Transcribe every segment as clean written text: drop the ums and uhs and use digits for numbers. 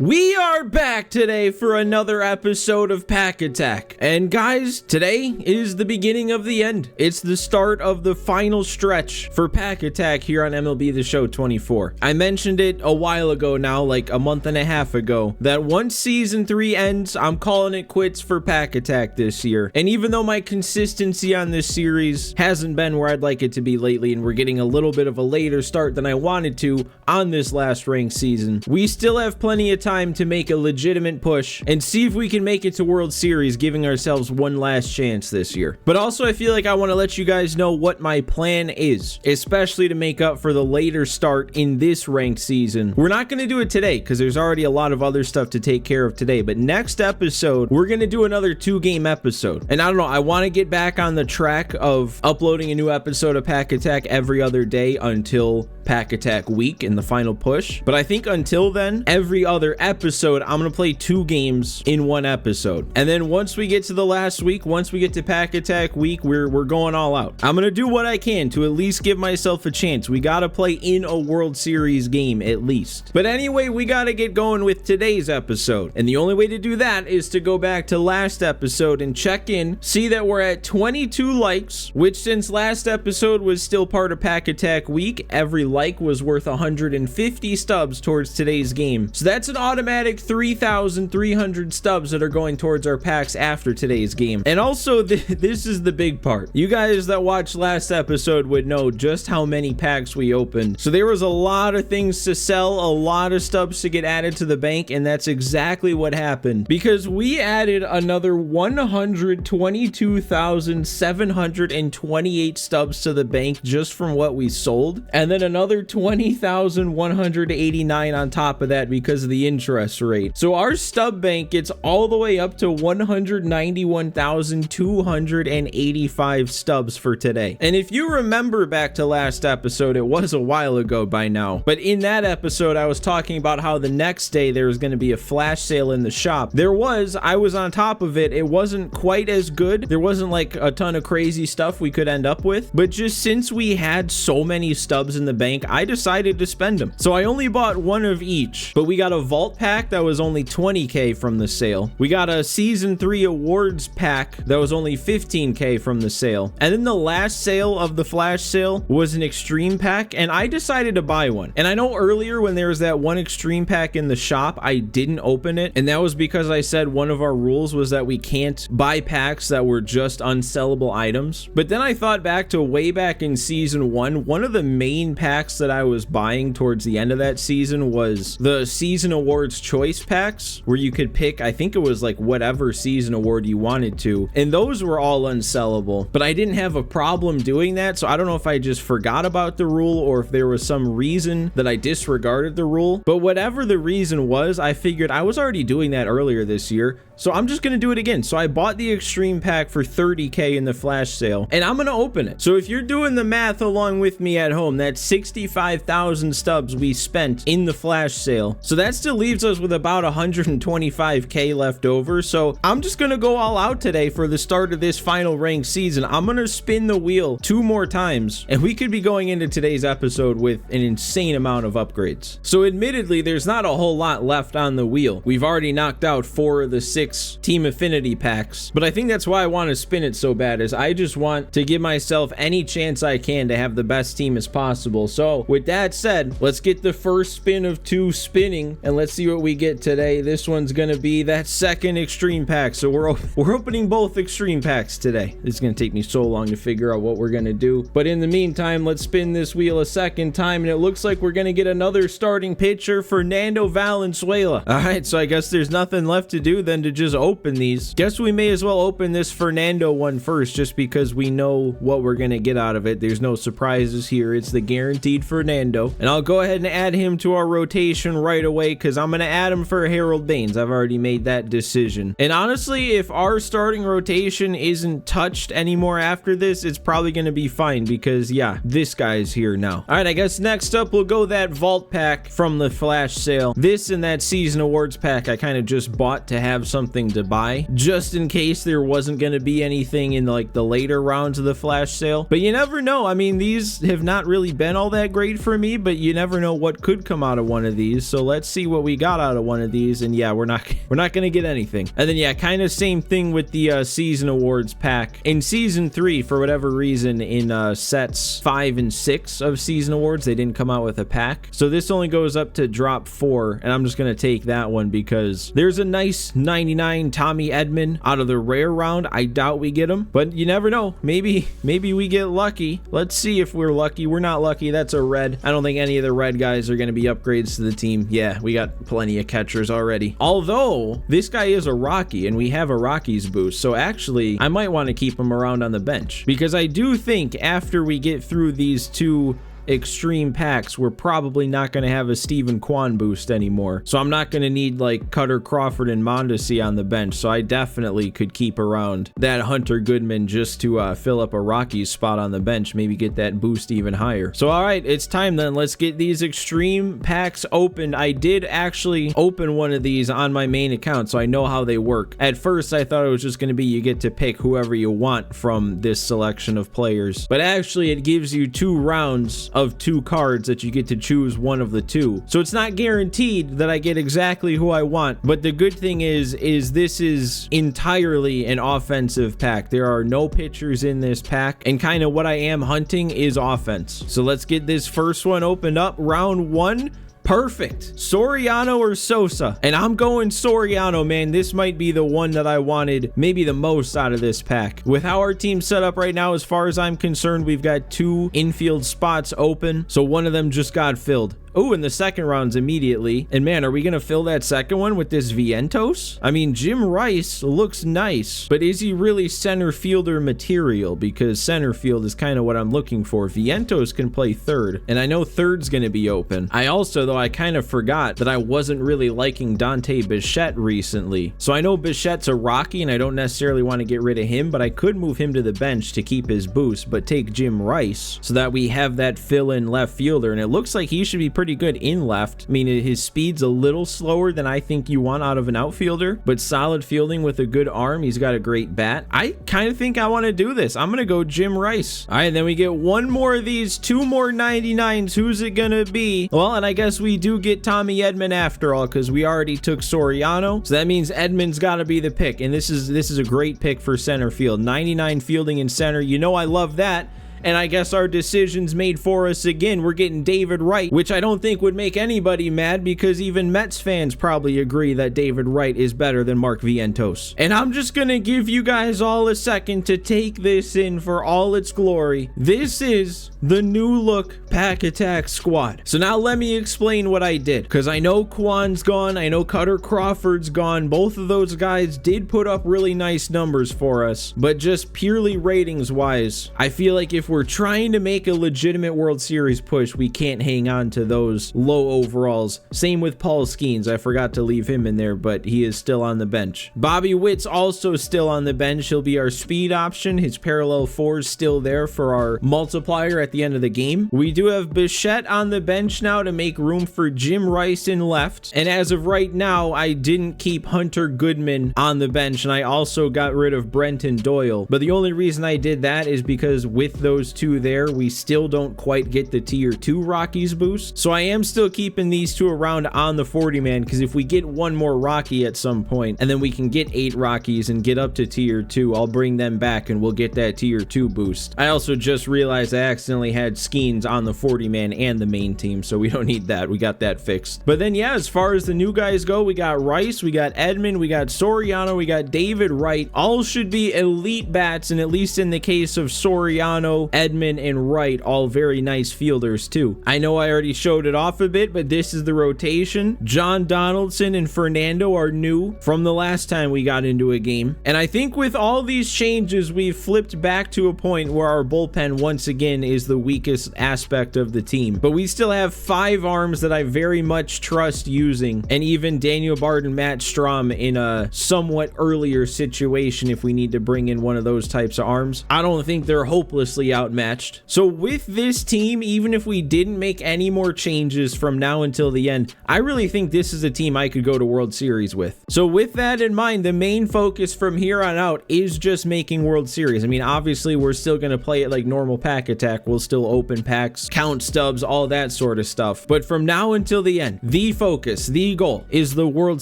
We are back today for another episode of Pack Attack. And guys, today is the beginning of the end. It's the start of the final stretch for Pack Attack here on MLB The Show 24. I mentioned it a while ago now, like a month and a half ago, that once Season 3 ends, I'm calling it quits for Pack Attack this year. And even though my consistency on this series hasn't been where I'd like it to be lately, and we're getting a little bit of a later start than I wanted to on this last ranked season, we still have plenty of time to make a legitimate push and see if we can make it to World Series, giving ourselves one last chance this year. But also, I feel like I want to let you guys know what my plan is, especially to make up for the later start in this ranked season. We're not going to do it today because there's already a lot of other stuff to take care of today, but next episode, we're going to do another 2-game episode. And I don't know, I want to get back on the track of uploading a new episode of Pack Attack every other day until Pack Attack week in the final push. But I think until then, every other episode, I'm gonna play 2 games in one episode. And then once we get to the last week, once we get to Pack Attack week, we're going all out. I'm gonna do what I can to at least give myself a chance. We gotta play in a World Series game at least. But anyway, we gotta get going with today's episode. And the only way to do that is to go back to last episode and check in, see that we're at 22 likes, which since last episode was still part of Pack Attack week, every like was worth 150 stubs towards today's game. So that's an automatic 3,300 stubs that are going towards our packs after today's game. And also, this is the big part. You guys that watched last episode would know just how many packs we opened. So there was a lot of things to sell, a lot of stubs to get added to the bank, and that's exactly what happened. Because we added another 122,728 stubs to the bank just from what we sold, and then another 20,189 on top of that because of the interest rate. So our stub bank gets all the way up to 191,285 stubs for today. And if you remember back to last episode, it was a while ago by now, but in that episode I was talking about how the next day there was going to be a flash sale in the shop. I was on top of it. It wasn't quite as good. There wasn't like a ton of crazy stuff we could end up with, but just since we had so many stubs in the bank, I decided to spend them. So I only bought one of each, but we got a vault pack that was only 20k from the sale. We got a season 3 awards pack that was only 15k from the sale. And then the last sale of the flash sale was an extreme pack, and I decided to buy one. And I know earlier when there was that one extreme pack in the shop, I didn't open it, and that was because I said one of our rules was that we can't buy packs that were just unsellable items. But then I thought back to way back in season 1, one of the main packs that I was buying towards the end of that season was the season awards choice packs, where you could pick, I think it was like whatever season award you wanted to, and those were all unsellable. But I didn't have a problem doing that, so I don't know if I just forgot about the rule or if there was some reason that I disregarded the rule. But whatever the reason was, I figured I was already doing that earlier this year, so I'm just gonna do it again. So I bought the extreme pack for 30k in the flash sale, and I'm gonna open it. So if you're doing the math along with me at home, that's 65,000 stubs we spent in the flash sale. So that still leaves us with about 125k left over. So I'm just gonna go all out today for the start of this final ranked season. I'm gonna spin the wheel 2 more times, and we could be going into today's episode with an insane amount of upgrades. So admittedly, there's not a whole lot left on the wheel. We've already knocked out 4 of the 6 team affinity packs, but I think that's why I want to spin it so bad, is I just want to give myself any chance I can to have the best team as possible. So with that said, let's get the first spin of 2 spinning, and let's see what we get today. This one's gonna be that second extreme pack, so we're opening both extreme packs today. It's gonna take me so long to figure out what we're gonna do, but in the meantime, let's spin this wheel a second time, and it looks like we're gonna get another starting pitcher, Fernando Valenzuela. All right, so I guess there's nothing left to do than to just open these. Guess we may as well open this Fernando one first, just because we know what we're gonna get out of it. There's no surprises here. It's the guaranteed Fernando, and I'll go ahead and add him to our rotation right away because I'm gonna add him for Harold Baines. I've already made that decision. And honestly, if our starting rotation isn't touched anymore after this, it's probably gonna be fine because yeah, this guy's here now. All right, I guess next up we'll go that vault pack from the flash sale. This and that season awards pack I kind of just bought to have something something to buy, just in case there wasn't going to be anything in like the later rounds of the flash sale. But you never know. I mean, these have not really been all that great for me, but you never know what could come out of one of these. So let's see what we got out of one of these. And yeah, we're not going to get anything. And then yeah, kind of same thing with the season awards pack. In season 3, for whatever reason, in sets 5 and 6 of season awards, they didn't come out with a pack. So this only goes up to drop 4, and I'm just going to take that one because there's a nice 99 Tommy Edman out of the rare round. I doubt we get him, but you never know. Maybe we get lucky. Let's see if we're lucky. We're not lucky. That's a red. I don't think any of the red guys are going to be upgrades to the team. Yeah, we got plenty of catchers already. Although this guy is a Rocky and we have a Rockies boost, so actually I might want to keep him around on the bench because I do think after we get through these 2 extreme packs, we're probably not going to have a Steven Kwan boost anymore. So I'm not going to need like Cutter Crawford and Mondesi on the bench. So I definitely could keep around that Hunter Goodman just to fill up a Rockies spot on the bench, maybe get that boost even higher. So all right, it's time then. Let's get these extreme packs opened. I did actually open one of these on my main account, so I know how they work. At first, I thought it was just going to be you get to pick whoever you want from this selection of players, but actually it gives you 2 rounds of 2 cards that you get to choose one of the 2. So it's not guaranteed that I get exactly who I want, but the good thing is this is entirely an offensive pack. There are no pitchers in this pack, and kind of what I am hunting is offense. So let's get this first one opened up. Round 1. Perfect. Soriano or Sosa. And I'm going Soriano, man. This might be the one that I wanted maybe the most out of this pack. With how our team's set up right now, as far as I'm concerned, we've got 2 infield spots open. So one of them just got filled. Oh, and the second round's immediately. And man, are we going to fill that second one with this Vientos? I mean, Jim Rice looks nice, but is he really center fielder material? Because center field is kind of what I'm looking for. Vientos can play third, and I know third's going to be open. I also, though, I kind of forgot that I wasn't really liking Dante Bichette recently. So I know Bichette's a Rocky, and I don't necessarily want to get rid of him, but I could move him to the bench to keep his boost, but take Jim Rice so that we have that fill-in left fielder, and it looks like he should be pretty good in left. I mean, his speed's a little slower than I think you want out of an outfielder, but solid fielding with a good arm. He's got a great bat. I kind of think I want to do this. I'm going to go Jim Rice. All right, then we get 1 more of these, 2 more 99s. Who's it going to be? Well, and I guess we do get Tommy Edman after all, because we already took Soriano. So that means Edman's got to be the pick, and this is a great pick for center field. 99 fielding in center. You know I love that. And I guess our decisions made for us again. We're getting David Wright, which I don't think would make anybody mad because even Mets fans probably agree that David Wright is better than Mark Vientos. And I'm just going to give you guys all a second to take this in for all its glory. This is the new look Pack Attack squad. So now let me explain what I did, because I know Kwan's gone. I know Cutter Crawford's gone. Both of those guys did put up really nice numbers for us, but just purely ratings wise, I feel like if we're trying to make a legitimate World Series push, we can't hang on to those low overalls. Same with Paul Skeens. I forgot to leave him in there, but he is still on the bench. Bobby Witt's also still on the bench. He'll be our speed option. His parallel 4 is still there for our multiplier at the end of the game. We do have Bichette on the bench now to make room for Jim Rice in left. And as of right now, I didn't keep Hunter Goodman on the bench, and I also got rid of Brenton Doyle. But the only reason I did that is because with those 2 there, we still don't quite get the tier 2 Rockies boost. So I am still keeping these 2 around on the 40 man, because if we get 1 more Rocky at some point, and then we can get 8 Rockies and get up to tier 2, I'll bring them back and we'll get that tier 2 boost. I also just realized I accidentally had Skeens on the 40 man and the main team, so we don't need that. We got that fixed. But then yeah, as far as the new guys go, we got Rice, we got Edman, we got Soriano, we got David Wright. All should be elite bats, and at least in the case of Soriano, Edman, and Wright, all very nice fielders too. I know I already showed it off a bit, but this is the rotation. John Donaldson and Fernando are new from the last time we got into a game. And I think with all these changes, we've flipped back to a point where our bullpen once again is the weakest aspect of the team. But we still have 5 arms that I very much trust using, and even Daniel Bard and Matt Strahm in a somewhat earlier situation if we need to bring in one of those types of arms. I don't think they're hopelessly outmatched. So with this team, even if we didn't make any more changes from now until the end, I really think this is a team I could go to World Series with. So with that in mind, the main focus from here on out is just making World Series. I mean, obviously we're still going to play it like normal pack attack. We'll still open packs, count stubs, all that sort of stuff. But from now until the end, the focus, the goal is the World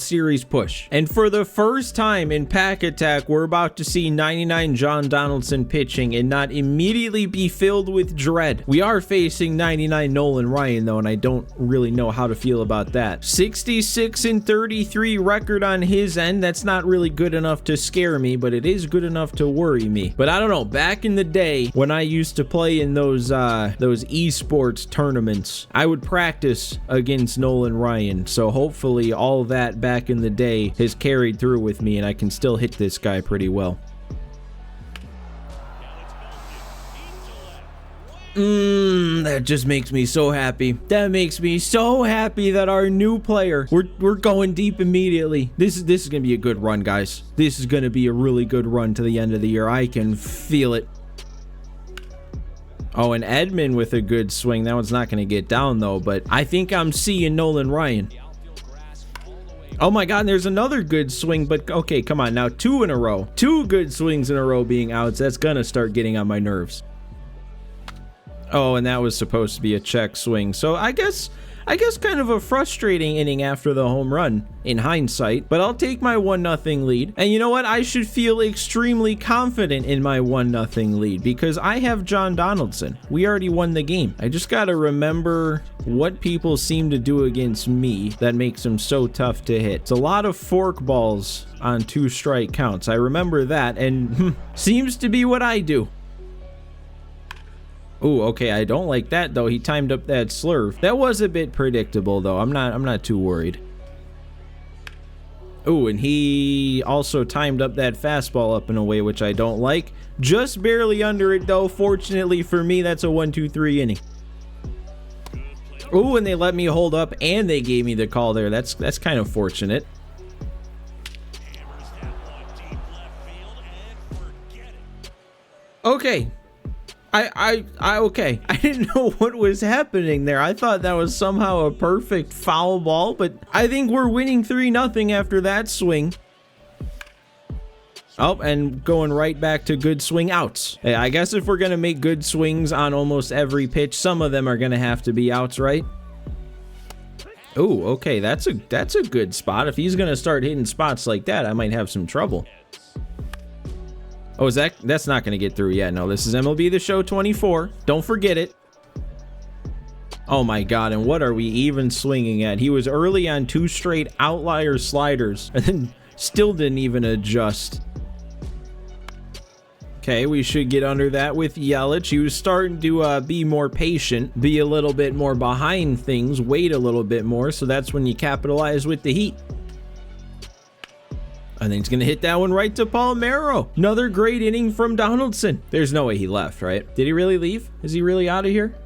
Series push. And for the first time in pack attack, we're about to see 99 John Donaldson pitching and not immediately be filled with dread. We are facing 99 Nolan Ryan though, and I don't really know how to feel about that. 66-33 record on his end. That's not really good enough to scare me, but it is good enough to worry me. But I don't know, back in the day when I used to play in those esports tournaments, I would practice against Nolan Ryan. So hopefully all that back in the day has carried through with me and I can still hit this guy pretty well. That just makes me so happy. That makes me so happy that our new player, we're going deep immediately. This is gonna be a good run, guys. This is gonna be a really good run to the end of the year. I can feel it. Oh, and Edmund with a good swing. That one's not gonna get down though, but I think I'm seeing Nolan Ryan. Oh my God, and there's another good swing, but okay, come on now, 2 in a row. 2 good swings in a row being outs. That's gonna start getting on my nerves. Oh, and that was supposed to be a check swing. So I guess kind of a frustrating inning after the home run in hindsight, but I'll take my 1-0 lead. And you know what? I should feel extremely confident in my 1-0 lead because I have John Donaldson. We already won the game. I just got to remember what people seem to do against me that makes them so tough to hit. It's a lot of fork balls on 2 strike counts. I remember that, and seems to be what I do. Ooh, okay, I don't like that though. He timed up that slurve. That was a bit predictable though. I'm not too worried. Ooh, and he also timed up that fastball up in a way which I don't like. Just barely under it though. Fortunately for me, that's a 1-2-3 inning. Ooh, and they let me hold up and they gave me the call there. That's kind of fortunate. Okay. Okay. I didn't know what was happening there. I thought that was somehow a perfect foul ball, but I think we're winning 3-0 after that swing. Oh, and going right back to good swing outs. Hey, I guess if we're going to make good swings on almost every pitch, some of them are going to have to be outs, right? Oh, okay. That's a good spot. If he's going to start hitting spots like that, I might have some trouble. Oh, is that's not going to get through yet. No, this is MLB The Show 24. Don't forget it. Oh my God, and what are we even swinging at? He was early on 2 straight outlier sliders and then still didn't even adjust. Okay, we should get under that with Yelich. He was starting to be more patient, be a little bit more behind things, wait a little bit more, so that's when you capitalize with the heat. I think he's going to hit that one right to Palmeiro. Another great inning from Donaldson. There's no way he left, right? Did he really leave? Is he really out of here?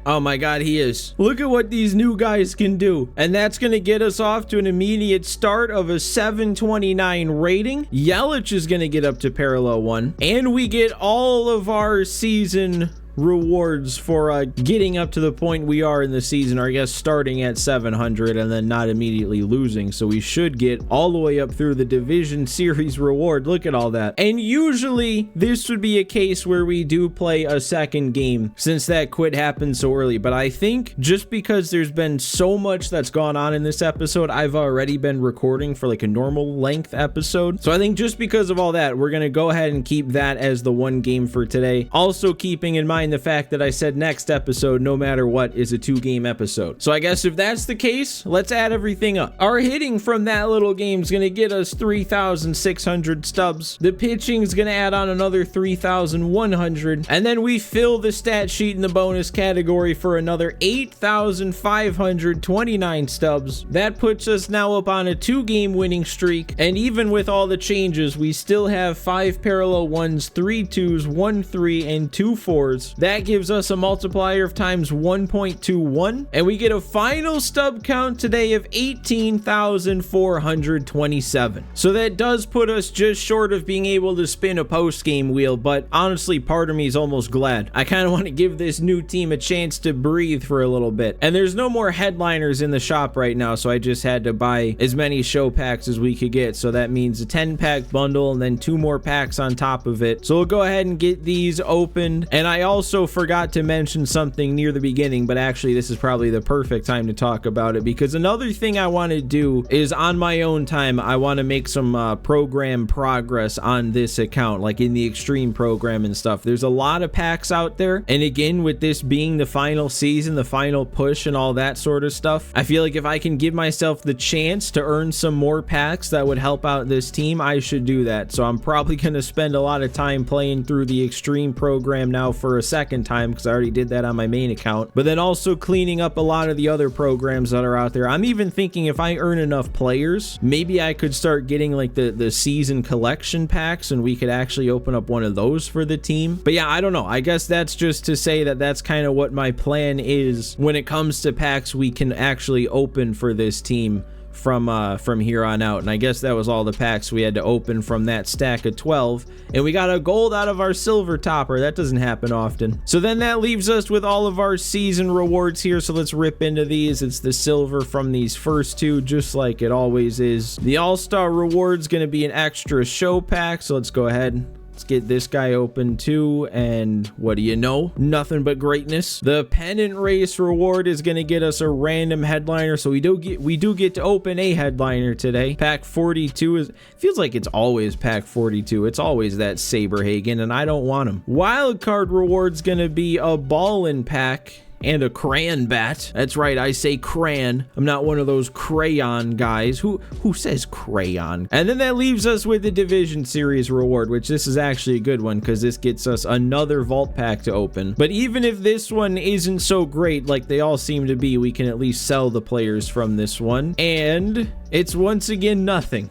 Oh my God, he is. Look at what these new guys can do. And that's going to get us off to an immediate start of a 729 rating. Yelich is going to get up to parallel 1. And we get all of our season rewards for getting up to the point we are in the season, or I guess starting at 700 and then not immediately losing. So we should get all the way up through the division series reward. Look at all that. And usually this would be a case where we do play a second game since that quit happened so early. But I think just because there's been so much that's gone on in this episode, I've already been recording for like a normal length episode. So I think just because of all that, we're going to go ahead and keep that as the 1 game for today. Also keeping in mind the fact that I said next episode, no matter what, is a 2-game episode. So I guess if that's the case, let's add everything up. Our hitting from that little game is going to get us 3,600 stubs. The pitching is going to add on another 3,100. And then we fill the stat sheet in the bonus category for another 8,529 stubs. That puts us now up on a 2-game winning streak. And even with all the changes, we still have 5 parallel 1s, 3 2s, 1 3, and 2 4s. stubs. That gives us a multiplier of times 1.21, and we get a final stub count today of 18,427. So that does put us just short of being able to spin a post-game wheel, but honestly, part of me is almost glad. I kind of want to give this new team a chance to breathe for a little bit. And there's no more headliners in the shop right now, so I just had to buy as many show packs as we could get. So that means a 10-pack bundle and then 2 more packs on top of it. So we'll go ahead and get these opened. And I also forgot to mention something near the beginning, but actually this is probably the perfect time to talk about it, because another thing I want to do is on my own time, I want to make some program progress on this account, like in the extreme program and stuff. There's a lot of packs out there, and again, with this being the final season, the final push and all that sort of stuff, I feel like if I can give myself the chance to earn some more packs that would help out this team, I should do that. So I'm probably going to spend a lot of time playing through the extreme program now for a second time, because I already did that on my main account, but then also cleaning up a lot of the other programs that are out there. I'm even thinking if I earn enough players, maybe I could start getting like the season collection packs, and we could actually open up one of those for the team. But yeah, I don't know. I guess that's just to say that that's kind of what my plan is when it comes to packs we can actually open for this team from here on out. And I guess that was all the packs we had to open from that stack of 12, and we got a gold out of our silver topper. That doesn't happen often. So then that leaves us with all of our season rewards here, so let's rip into these. It's the silver from these first 2, just like it always is. The all-star reward's gonna be an extra show pack, so let's go ahead. Let's get this guy open too, and what do you know? Nothing but greatness. The pennant race reward is going to get us a random headliner, so we do get to open a headliner today. Pack 42 feels like it's always pack 42. It's always that Saberhagen, and I don't want him. Wild card reward's going to be a ballin' pack and a crayon bat. That's right, I say crayon. I'm not one of those crayon guys. Who says crayon? And then that leaves us with the division series reward, which this is actually a good one because this gets us another vault pack to open. But even if this one isn't so great like they all seem to be, we can at least sell the players from this one. And it's once again nothing.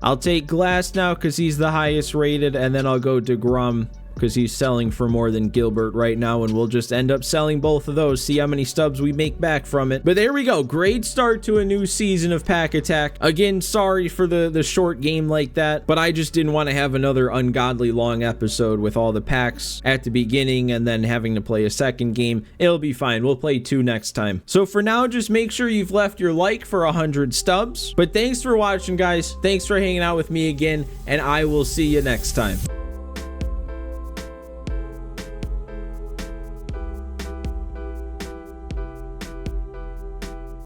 I'll take Glass now because he's the highest rated, and then I'll go DeGrom because he's selling for more than Gilbert right now, and we'll just end up selling both of those, see how many stubs we make back from it. But there we go, great start to a new season of Pack Attack. Again, sorry for the short game like that, but I just didn't want to have another ungodly long episode with all the packs at the beginning and then having to play a second game. It'll be fine, we'll play 2 next time. So for now, just make sure you've left your like for 100 stubs. But thanks for watching, guys. Thanks for hanging out with me again, and I will see you next time.